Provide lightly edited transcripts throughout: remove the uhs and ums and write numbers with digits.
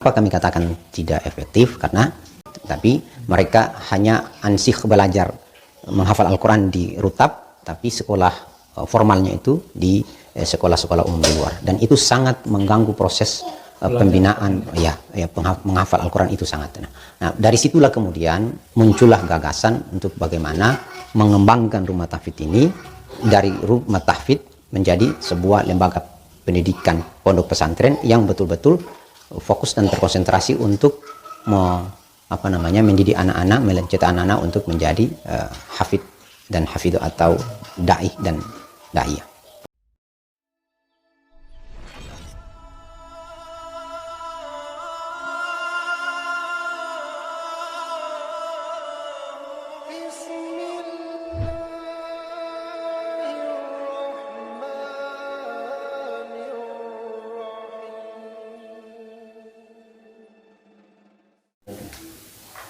Apa kami katakan tidak efektif? Karena tapi mereka hanya ansih belajar menghafal Al-Quran di rutab, tapi sekolah formalnya itu di sekolah-sekolah umum di luar, dan itu sangat mengganggu proses pembinaan menghafal Al-Quran itu sangat. Nah, dari situlah kemudian muncullah gagasan untuk bagaimana mengembangkan rumah tahfidz ini dari rumah tahfidz menjadi sebuah lembaga pendidikan pondok pesantren yang betul-betul fokus dan terkonsentrasi untuk mendidik anak-anak, mencetak anak-anak untuk menjadi hafid dan hafidh atau dai dan dai.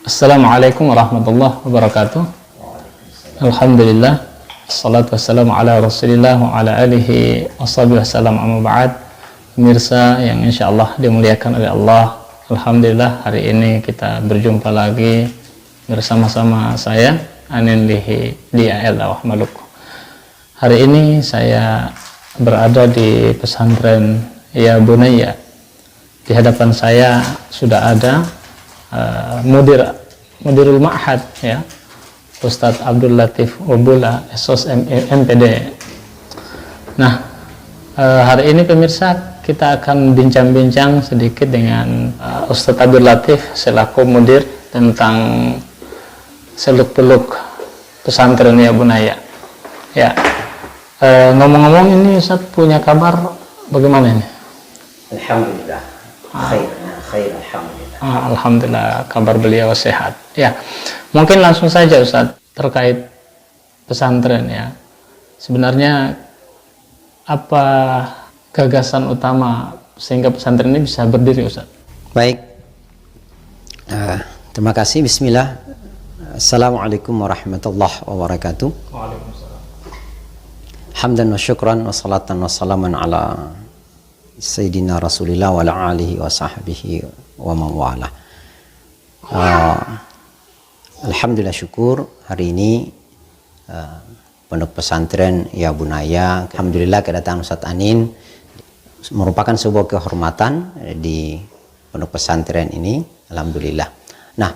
Assalamualaikum warahmatullahi wabarakatuh. Alhamdulillah, assalatu wassalamu ala rasulillah wa ala alihi washabihi wassalam, amma ba'd. Pemirsa yang insyaallah dimuliakan oleh Allah, alhamdulillah hari ini kita berjumpa lagi bersama-sama saya Anin Lihi di Da'wah Maluku. Hari ini saya berada di pesantren Ya Bunaya. Di hadapan saya sudah ada Mudirul Ma'had, ya, Ustadz Abdul Latif Ubula, SOS MPD. Nah, hari ini pemirsa kita akan bincang-bincang sedikit dengan Ustadz Abdul Latif selaku mudir tentang seluk-beluk pesantren Ya Bunaya. Ya, ngomong-ngomong ini Ustadz punya kabar bagaimana ini? Alhamdulillah, khair, alhamdulillah. Alhamdulillah, kabar beliau sehat. Ya, mungkin langsung saja Ustadz terkait pesantren, ya. Sebenarnya apa gagasan utama sehingga pesantren ini bisa berdiri, Ustadz? Baik, terima kasih. Bismillah. Assalamualaikum warahmatullahi wabarakatuh. Waalaikumsalam. Hamdan wa syukran wa salatan wa salaman ala Sayyidina Rasulillah wa ala alihi wa sahbihi wa mawala. Alhamdulillah, syukur hari ini pondok pesantren Ya Bunaya, alhamdulillah kedatangan Ustadz Anin merupakan sebuah kehormatan di pondok pesantren ini, alhamdulillah. Nah,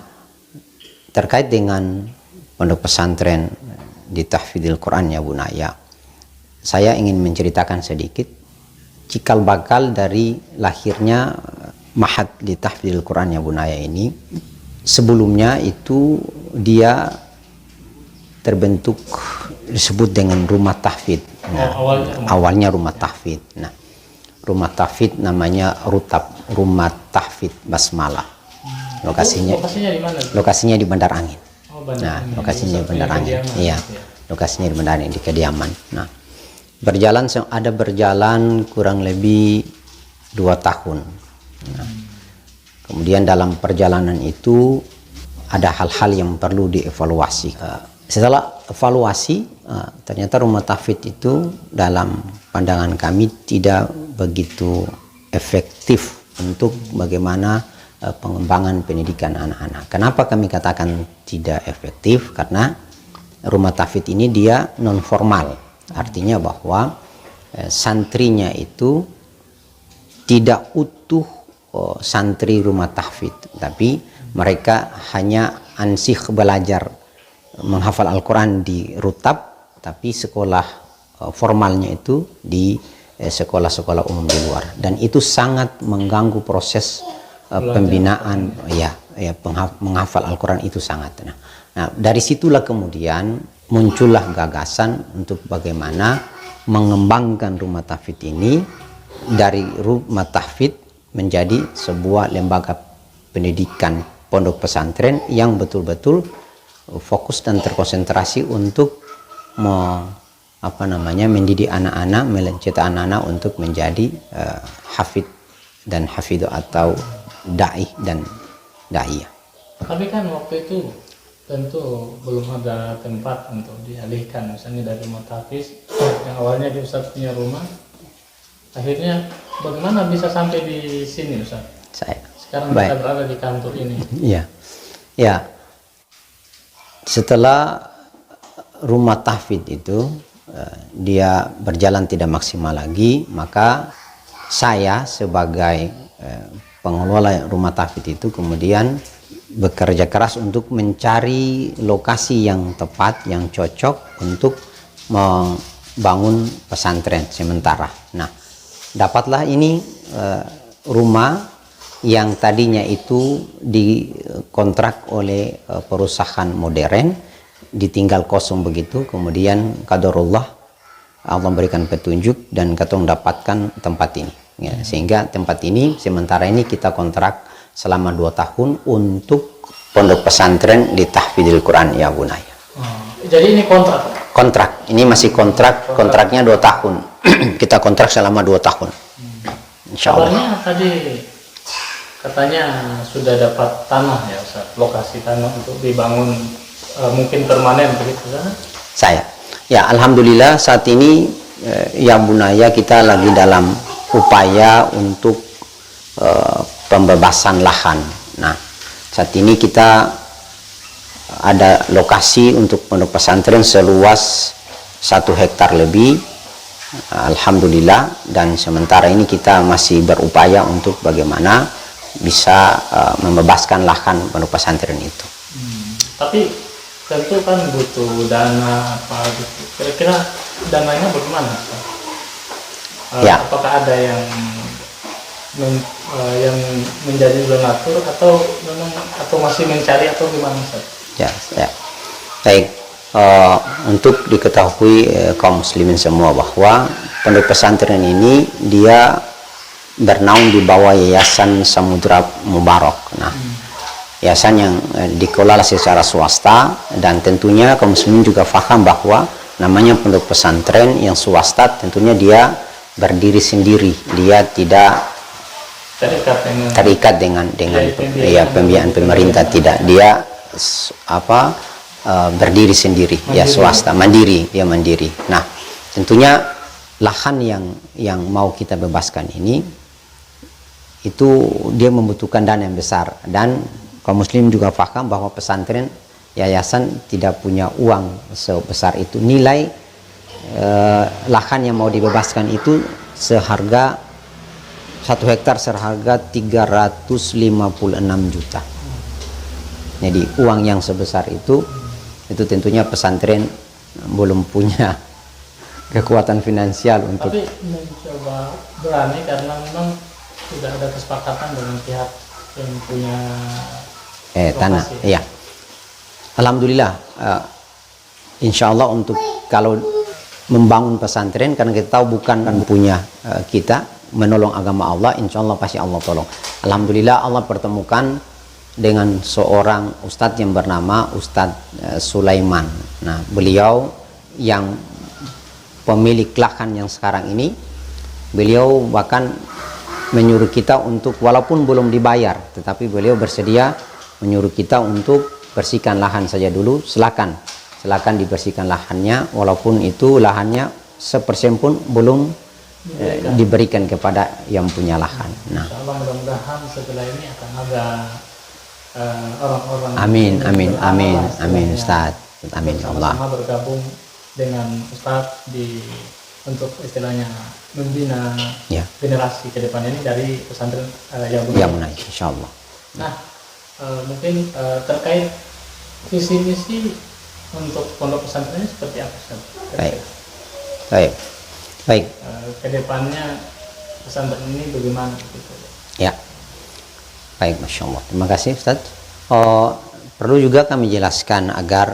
terkait dengan pondok pesantren di tahfidzil Quran Ya Bunaya, saya ingin menceritakan sedikit cikal bakal dari lahirnya Ma'had di tahfidzil Quran Ya Bunaya ini. Sebelumnya itu dia terbentuk disebut dengan rumah tahfidz. Nah, awalnya rumah tahfidz. Nah, rumah tahfidz namanya Rutab, rumah tahfidz Basmalah. Lokasinya di mana? Lokasinya di Bandar Angin. Bandar Angin. Lokasinya di Bandar Angin. Iya. Lokasinya di Bandar Angin, di Kediaman. Nah, berjalan kurang lebih 2 tahun. Nah, kemudian dalam perjalanan itu ada hal-hal yang perlu dievaluasi. Setelah evaluasi, ternyata rumah tahfidz itu dalam pandangan kami tidak begitu efektif untuk bagaimana pengembangan pendidikan anak-anak. Kenapa kami katakan tidak efektif? Karena rumah tahfidz ini dia non formal. Artinya bahwa santrinya itu tidak utuh santri rumah tahfidz, tapi mereka hanya ansih belajar menghafal Al-Quran di rutab, tapi sekolah formalnya itu di sekolah-sekolah umum di luar, dan itu sangat mengganggu proses pembinaan menghafal Al-Quran itu sangat. Nah, dari situlah kemudian muncullah gagasan untuk bagaimana mengembangkan rumah tahfidz ini dari rumah tahfidz menjadi sebuah lembaga pendidikan pondok pesantren yang betul-betul fokus dan terkonsentrasi untuk mendidik anak-anak, mencetak anak-anak untuk menjadi hafid dan hafidh atau dai dan dai. Tapi kan waktu itu tentu belum ada tempat untuk dialihkan, misalnya dari rumah tahfidz yang awalnya di Ustadz punya rumah, akhirnya bagaimana bisa sampai di sini Ustadz? sekarang Baik. kita berada di kantor ini. Ya, ya. Setelah rumah tahfidz itu dia berjalan tidak maksimal lagi, maka saya sebagai pengelola rumah tahfidz itu kemudian bekerja keras untuk mencari lokasi yang tepat, yang cocok untuk membangun pesantren sementara. Nah, dapatlah ini rumah yang tadinya itu dikontrak oleh perusahaan modern, ditinggal kosong begitu, kemudian qadarullah Allah memberikan petunjuk dan katong dapatkan tempat ini ya, sehingga tempat ini sementara ini kita kontrak selama 2 tahun untuk pondok pesantren di Tahfidzul Quran Ya Bunaya. Jadi ini Kontrak, ini masih kontraknya 2 tahun. Kita kontrak selama 2 tahun. Insya Allah. Kabarnya tadi katanya sudah dapat tanah ya Ustaz, lokasi tanah untuk dibangun mungkin permanen begitu kan? Ya alhamdulillah saat ini Ya Bunaya kita lagi dalam upaya untuk pembebasan lahan. Nah, saat ini kita ada lokasi untuk pondok pesantren seluas 1 hektar lebih. Alhamdulillah, dan sementara ini kita masih berupaya untuk bagaimana bisa membebaskan lahan pondok pesantren itu. Tapi tentu kan butuh dana apa gitu. Kira-kira dananya bagaimana? Ya. Apakah ada yang menjadi donatur atau memang atau masih mencari atau gimana Ustaz? Ya. Baik, untuk diketahui kaum muslimin semua bahwa pondok pesantren ini dia bernaung di bawah Yayasan Samudra Mubarak. Nah, yayasan yang dikelola secara swasta, dan tentunya kaum muslimin juga paham bahwa namanya pondok pesantren yang swasta tentunya dia berdiri sendiri, dia tidak terikat dengan pembiayaan pemerintah, tidak, dia berdiri sendiri, ya swasta, mandiri, dia mandiri. Nah, tentunya lahan yang mau kita bebaskan ini itu dia membutuhkan dana yang besar, dan kaum muslim juga paham bahwa pesantren yayasan tidak punya uang sebesar itu. Nilai lahan yang mau dibebaskan itu seharga 1 hektar seharga 356 juta. Jadi uang yang sebesar itu tentunya pesantren belum punya kekuatan finansial untuk. Tapi mencoba berani karena memang sudah ada kesepakatan dengan pihak yang punya tanah. Iya. Alhamdulillah. Insya Allah untuk kalau membangun pesantren, karena kita tahu bukan punya kita, menolong agama Allah, insya Allah pasti Allah tolong. Alhamdulillah Allah pertemukan dengan seorang ustadz yang bernama Ustadz Sulaiman. Nah, beliau yang pemilik lahan yang sekarang ini, beliau bahkan menyuruh kita untuk, walaupun belum dibayar, tetapi beliau bersedia menyuruh kita untuk bersihkan lahan saja dulu. Silakan dibersihkan lahannya, walaupun itu lahannya sepersen pun belum diberikan kepada yang punya lahan. Nah, insyaallah mudah-mudahan setelah ini akan ada orang-orang. Amin Ustaz. Amin ya Allah. Sama bergabung dengan Ustaz untuk istilahnya membina generasi ke depan ini dari pesantren Ya Bunaya. Insyaallah. Nah, mungkin terkait visi misi untuk pondok pesantren ini seperti apa Ustaz? Baik. Kedepannya pesantren ini bagaimana gitu? Ya. Baik, Masya Allah. Terima kasih Ustaz. Perlu juga kami jelaskan agar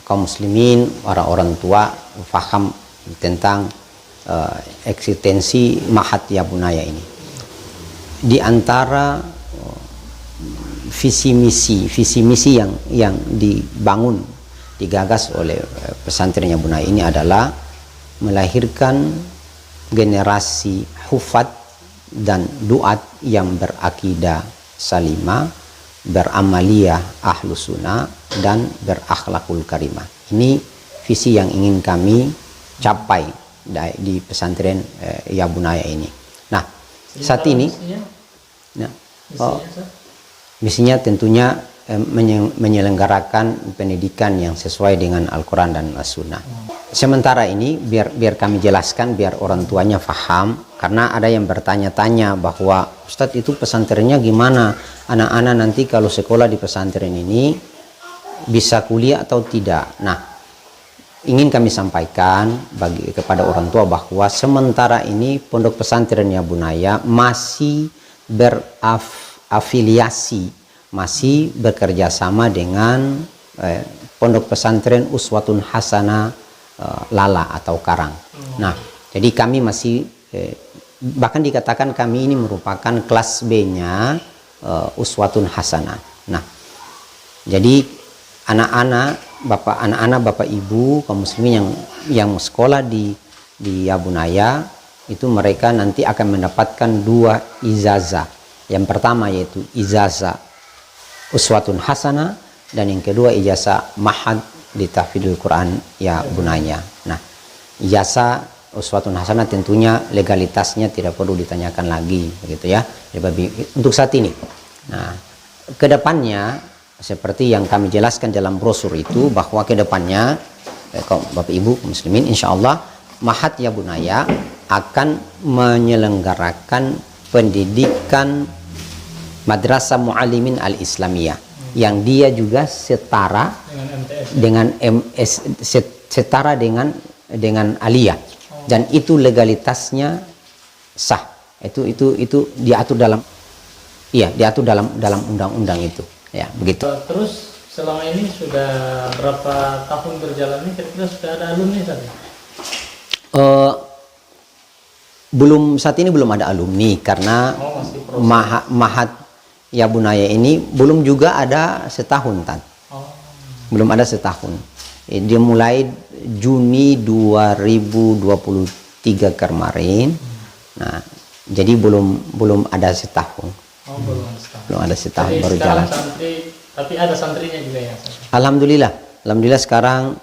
kaum muslimin, orang tua paham tentang eksistensi Ma'had Ya Bunaya ini. Di antara visi misi yang dibangun, digagas oleh pesantren Ya Bunaya ini adalah melahirkan generasi hufat dan duat yang berakidah salimah, beramaliyah ahlus sunnah, dan berakhlakul karimah. Ini visi yang ingin kami capai di pesantren Ya Bunaya ini. Nah, saat ini Misinya, Ustaz? Misinya tentunya menyelenggarakan pendidikan yang sesuai dengan Al-Quran dan As-Sunnah. Sementara ini biar kami jelaskan, biar orang tuanya faham, karena ada yang bertanya-tanya bahwa Ustadz itu pesantrennya gimana, anak-anak nanti kalau sekolah di pesantren ini bisa kuliah atau tidak. Nah, ingin kami sampaikan kepada orang tua bahwa sementara ini Pondok Pesantren Yabunaya masih berafiliasi, masih bekerja sama dengan Pondok Pesantren Uswatun Hasanah Lala atau Karang. Nah, jadi kami masih bahkan dikatakan kami ini merupakan kelas B-nya Uswatun Hasanah. Nah, jadi anak-anak bapak ibu kaum muslimin yang sekolah di Yabunaya itu mereka nanti akan mendapatkan 2 ijazah. Yang pertama yaitu ijazah Uswatun Hasanah, dan yang kedua ijazah Mahad di Tahfidzul Quran Yabunaya. Nah, ijazah Uswatun Hasanah tentunya legalitasnya tidak perlu ditanyakan lagi, begitu ya. Untuk saat ini. Nah, kedepannya seperti yang kami jelaskan dalam brosur itu, bahwa kedepannya Bapak Ibu muslimin, insya Allah Mahad Yabunaya akan menyelenggarakan pendidikan Madrasah Muallimin Al-Islamiyah yang dia juga setara dengan setara dengan aliyah, dan itu legalitasnya sah. Itu diatur dalam undang-undang itu, ya, begitu. Terus selama ini sudah berapa tahun berjalan ini, kira-kira sudah ada alumni tadi? Belum, saat ini belum ada alumni karena Mahad Yabunaya ini belum juga ada setahun, Tan. Belum ada setahun. Dia mulai Juni 2023 kemarin. Nah, jadi belum ada setahun. Belum ada setahun. Jadi baru jalan. Tapi ada santrinya juga ya? Alhamdulillah sekarang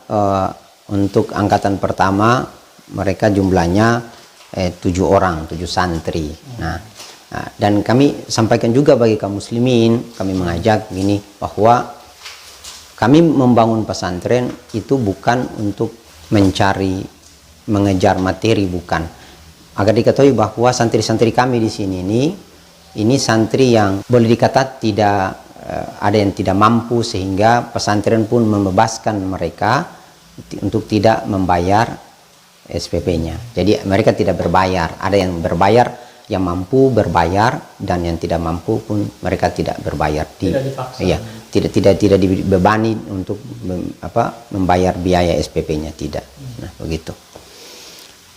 untuk angkatan pertama mereka jumlahnya 7 orang, 7 santri. Nah, dan kami sampaikan juga bagi kaum muslimin, kami mengajak gini, bahwa kami membangun pesantren itu bukan untuk mengejar materi, bukan. Agar diketahui bahwa santri-santri kami di sini ini santri yang boleh dikata tidak ada yang tidak mampu, sehingga pesantren pun membebaskan mereka untuk tidak membayar SPP-nya. Jadi mereka tidak berbayar, ada yang berbayar, yang mampu berbayar, dan yang tidak mampu pun mereka tidak berbayar. Tidak dibebani untuk membayar biaya SPP-nya, tidak. Nah, begitu.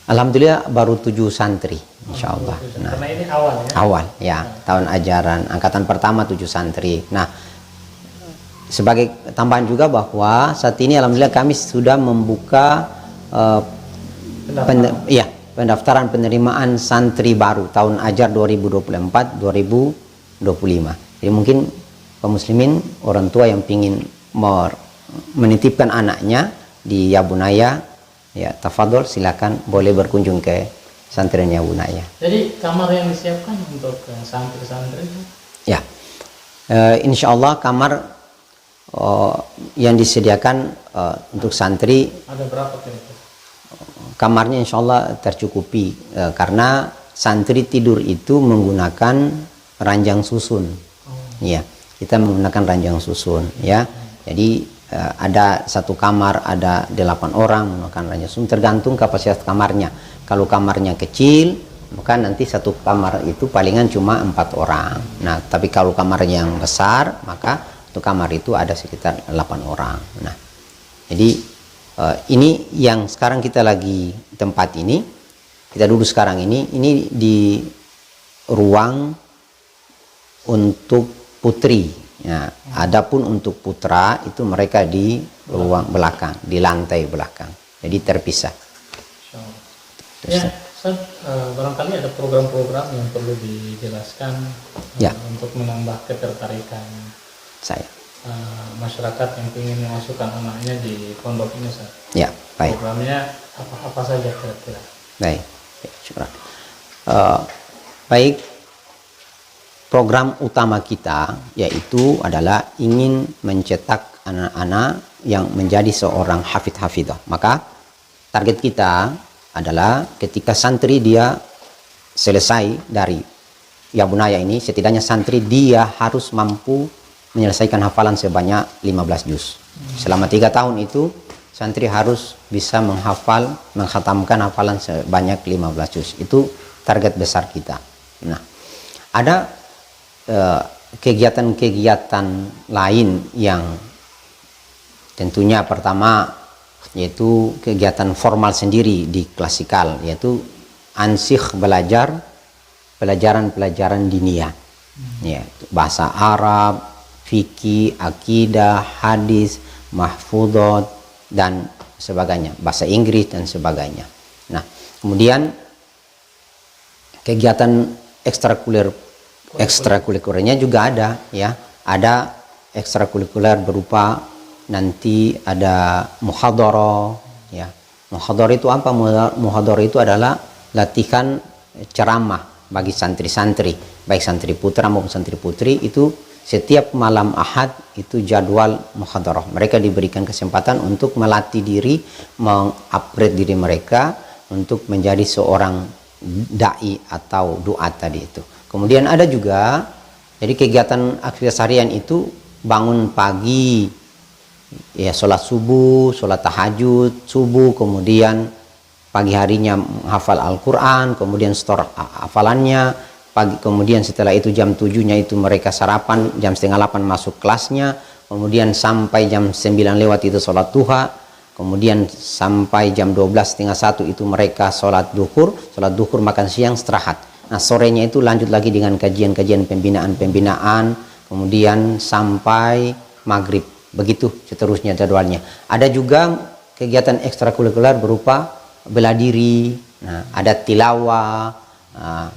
Alhamdulillah baru 7 santri, insya Allah. Nah, karena ini awal ya? Awal, ya. Tahun ajaran angkatan pertama 7 santri. Nah, sebagai tambahan juga bahwa saat ini alhamdulillah kami sudah membuka pendaftaran penerimaan santri baru tahun ajar 2024-2025. Jadi mungkin kaum muslimin, orang tua yang ingin menitipkan anaknya di Yabunaya, ya tafadhol, silakan boleh berkunjung ke pesantren Yabunaya. Jadi kamar yang disiapkan untuk santri-santri? Ya, insya Allah kamar yang disediakan untuk santri ada berapa kira-kira? Kamarnya insya Allah tercukupi, karena santri tidur itu menggunakan ranjang susun. Ya, kita menggunakan ranjang susun, ya. Jadi ada satu kamar ada 8 orang menggunakan ranjang susun, tergantung kapasitas kamarnya. Kalau kamarnya kecil, maka nanti satu kamar itu palingan cuma 4 orang. Nah, tapi kalau kamarnya yang besar, maka satu kamar itu ada sekitar 8 orang. Nah, jadi ini yang sekarang kita lagi tempat ini, kita duduk sekarang ini di ruang untuk putri. Ya, adapun untuk putra itu mereka di ruang belakang, di lantai belakang. Jadi terpisah. Ya, Ustaz, barangkali ada program-program yang perlu dijelaskan untuk menambah ketertarikan saya. Masyarakat yang ingin memasukkan anaknya di pondok ini, Ustaz. Ya, baik. Programnya apa saja kira-kira? Baik, syukur. Baik. program utama kita yaitu adalah ingin mencetak anak-anak yang menjadi seorang hafidh-hafidhah. Maka target kita adalah ketika santri dia selesai dari Yabunaya ini, setidaknya santri dia harus mampu menyelesaikan hafalan sebanyak 15 juz. Selama 3 tahun itu santri harus bisa menghatamkan hafalan sebanyak 15 juz. Itu target besar kita. Nah, ada kegiatan-kegiatan lain yang tentunya pertama yaitu kegiatan formal sendiri di klasikal, yaitu ansih pelajaran diniyah, ya, bahasa Arab, fikih, akidah, hadis, mahfudot dan sebagainya, bahasa Inggris dan sebagainya. Nah, kemudian kegiatan ekstrakurikulernya juga ada, ya. Ada ekstrakurikuler berupa nanti ada muhadharah, ya. Muhadharah itu apa? Muhadharah itu adalah latihan ceramah bagi santri-santri, baik santri putra maupun santri putri. Itu setiap malam Ahad itu jadwal muhadharah. Mereka diberikan kesempatan untuk melatih diri, mengupgrade diri mereka untuk menjadi seorang dai atau duat tadi itu. Kemudian ada juga, jadi kegiatan aktivitas harian itu bangun pagi, ya, sholat subuh, sholat tahajud subuh, kemudian pagi harinya menghafal Al-Quran, kemudian store hafalannya, kemudian setelah itu jam 7-nya itu mereka sarapan, jam setengah 8 masuk kelasnya, kemudian sampai jam 9 lewat itu sholat duha, kemudian sampai jam 12 setengah 1 itu mereka sholat duhur makan siang, istirahat. Nah, sorenya itu lanjut lagi dengan kajian-kajian pembinaan, kemudian sampai maghrib. Begitu seterusnya jadwalnya. Ada juga kegiatan ekstrakurikuler berupa bela diri, nah, ada tilawah, nah,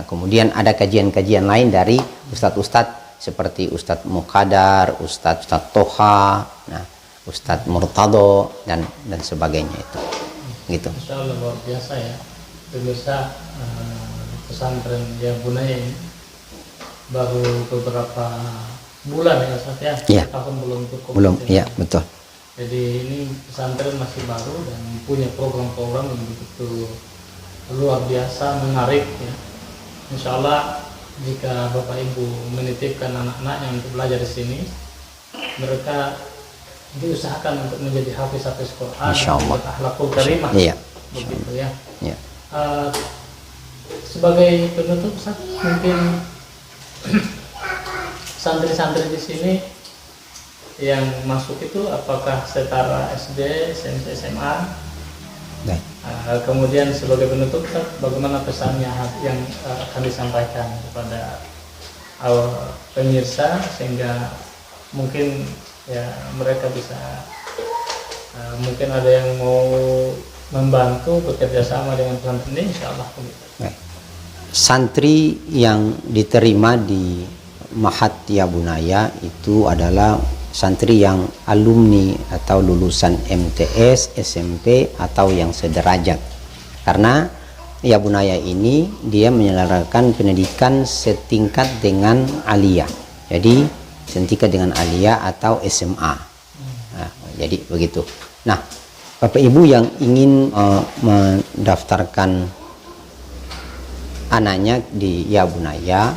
kemudian ada kajian-kajian lain dari ustadz-ustadz seperti Ustadz Muqaddar, Ustadz Toha, nah, Ustadz Murtado dan sebagainya itu. Gitu. Insya Allah luar biasa ya. Pemirsa, pesantren Yabunaya ini baru beberapa bulan ya Ustaz ya. Ya. Tahun belum cukup. Belum, ya, betul. Jadi ini pesantren masih baru dan punya program-program yang begitu luar biasa, menarik ya. Insya Allah jika Bapak Ibu menitipkan anak-anaknya untuk belajar di sini, mereka diusahakan untuk menjadi hafiz-hafiz Quran, Insya Allah. akhlakul karimah, Iya. begitu ya. Ya. Sebagai penutup, Ustaz, mungkin santri-santri di sini yang masuk itu apakah setara SD, SMP, SMA? Baik. Kemudian sebagai penutup, Ustaz, bagaimana pesannya yang akan disampaikan kepada pemirsa sehingga mungkin ya mereka bisa mungkin ada yang mau membantu bekerja sama dengan pesantren ini, insya Allah. Baik. Santri yang diterima di Mahat Yabunaya itu adalah santri yang alumni atau lulusan MTS, SMP atau yang sederajat. Karena Yabunaya ini dia menyelenggarakan pendidikan setingkat dengan aliyah. Jadi setingkat dengan aliyah atau SMA. Nah, jadi begitu. Nah, Bapak Ibu yang ingin mendaftarkan anaknya di Yabunaya,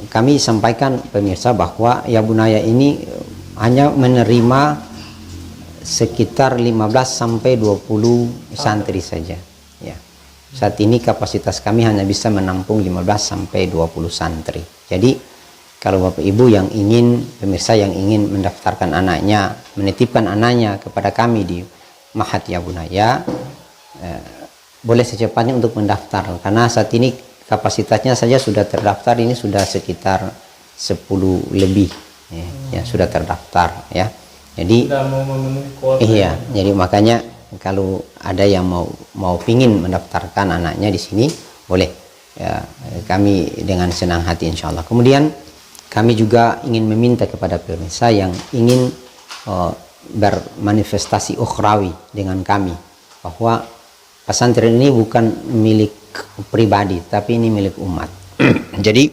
kami sampaikan pemirsa bahwa Yabunaya ini hanya menerima sekitar 15 sampai 20 santri saja, ya. Saat ini kapasitas kami hanya bisa menampung 15 sampai 20 santri. Jadi kalau Bapak Ibu yang ingin, pemirsa yang ingin mendaftarkan anaknya, menitipkan anaknya kepada kami di Mahat Yabunaya, boleh secepatnya untuk mendaftar, karena saat ini kapasitasnya saja sudah terdaftar ini sudah sekitar 10 lebih, ya, sudah terdaftar, ya. Jadi sudah mau memenuhi kuota. Iya, jadi makanya kalau ada yang mau pingin mendaftarkan anaknya di sini, boleh, ya, kami dengan senang hati insya Allah. Kemudian kami juga ingin meminta kepada pemirsa yang ingin bermanifestasi ukhrawi dengan kami, bahwa pesantren ini bukan milik pribadi, tapi ini milik umat. Jadi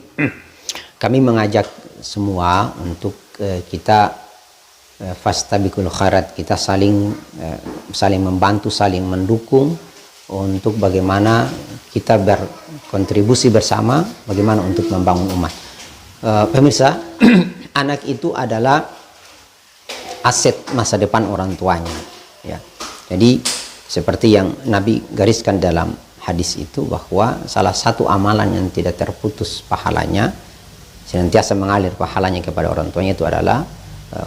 kami mengajak semua untuk kita fastabiqul khairat, kita saling membantu, saling mendukung untuk bagaimana kita berkontribusi bersama bagaimana untuk membangun umat. Pemirsa, anak itu adalah aset masa depan orang tuanya, ya. Jadi seperti yang Nabi gariskan dalam hadis itu, bahwa salah satu amalan yang tidak terputus pahalanya, senantiasa mengalir pahalanya kepada orang tuanya, itu adalah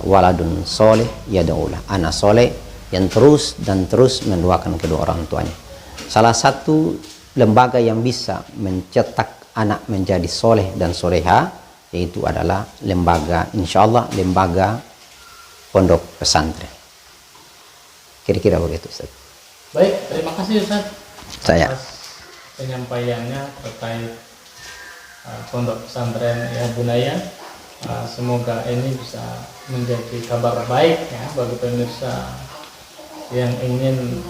waladun soleh yad'ulah, anak soleh yang terus dan terus mendoakan kedua orang tuanya. Salah satu lembaga yang bisa mencetak anak menjadi soleh dan soleha, yaitu adalah lembaga, insyaallah lembaga pondok pesantren. Kira-kira begitu, Ustaz. Baik, terima kasih Ustaz Saya atas penyampaiannya terkait pondok pesantren ya Bunaya. Semoga ini bisa menjadi kabar baik ya bagi pemirsa yang ingin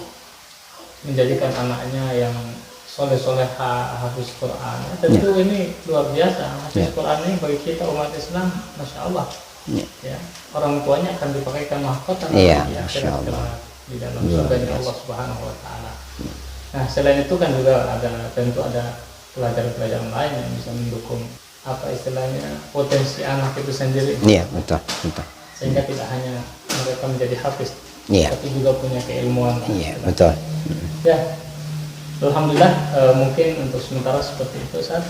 menjadikan anaknya yang soleh-soleha, hafiz Quran. Tentu ini luar biasa. Hafiz Quran ini bagi kita umat Islam, masya Allah. Ya, orang tuanya akan dipakaikan mahkota di akhirat di dalam surga Allah Subhanahu Wa Taala. Nah, selain itu kan juga tentu ada pelajaran-pelajaran lain yang bisa mendukung apa istilahnya potensi anak itu sendiri. Iya, betul. Sehingga tidak hanya mereka menjadi hafiz, Iya. tapi juga punya keilmuan. Iya, betul. Ya, alhamdulillah mungkin untuk sementara seperti itu Ustaz.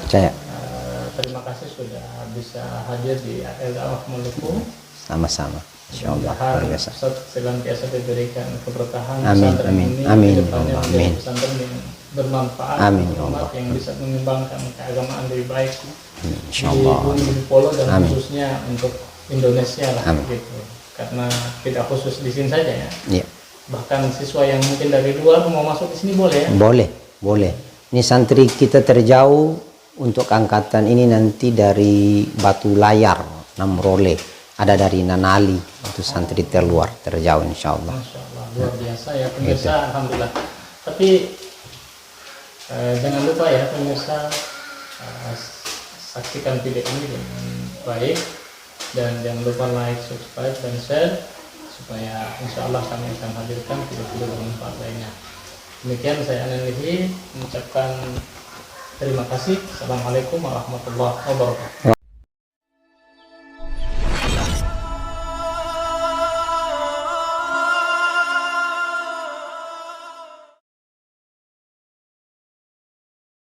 Terima kasih sudah bisa hadir di Al-Da'wah Maluku. Sama-sama. Insyaallah luar biasa. Ustaz senantiasa diberikan keberkahan Amin, pesantren amin, ini, amin, kedepannya ya Allah, menjadi amin. pesantren yang bermanfaat Amin, ya umat Allah. yang bisa mengembangkan keagamaan lebih baik di Insyaallah. bumi Polo dan Amin. khususnya untuk Indonesia lah Amin. gitu. Karena tidak khusus di sini saja ya. Iya. Bahkan siswa yang mungkin dari luar mau masuk di sini boleh ya. Boleh. Ini santri kita terjauh untuk angkatan ini nanti dari Batu Layar, Namrole, ada dari Nanali, itu santri terluar, terjauh insyaallah. Masya Allah, luar biasa ya pemirsa, alhamdulillah. Tapi jangan lupa ya pemirsa, saksikan video ini dengan baik dan jangan lupa like, subscribe dan share supaya insya Allah kami akan hadirkan video-video bermanfaat lainnya. Demikian saya Ananihi mengucapkan terima kasih. Assalamualaikum warahmatullahi wabarakatuh.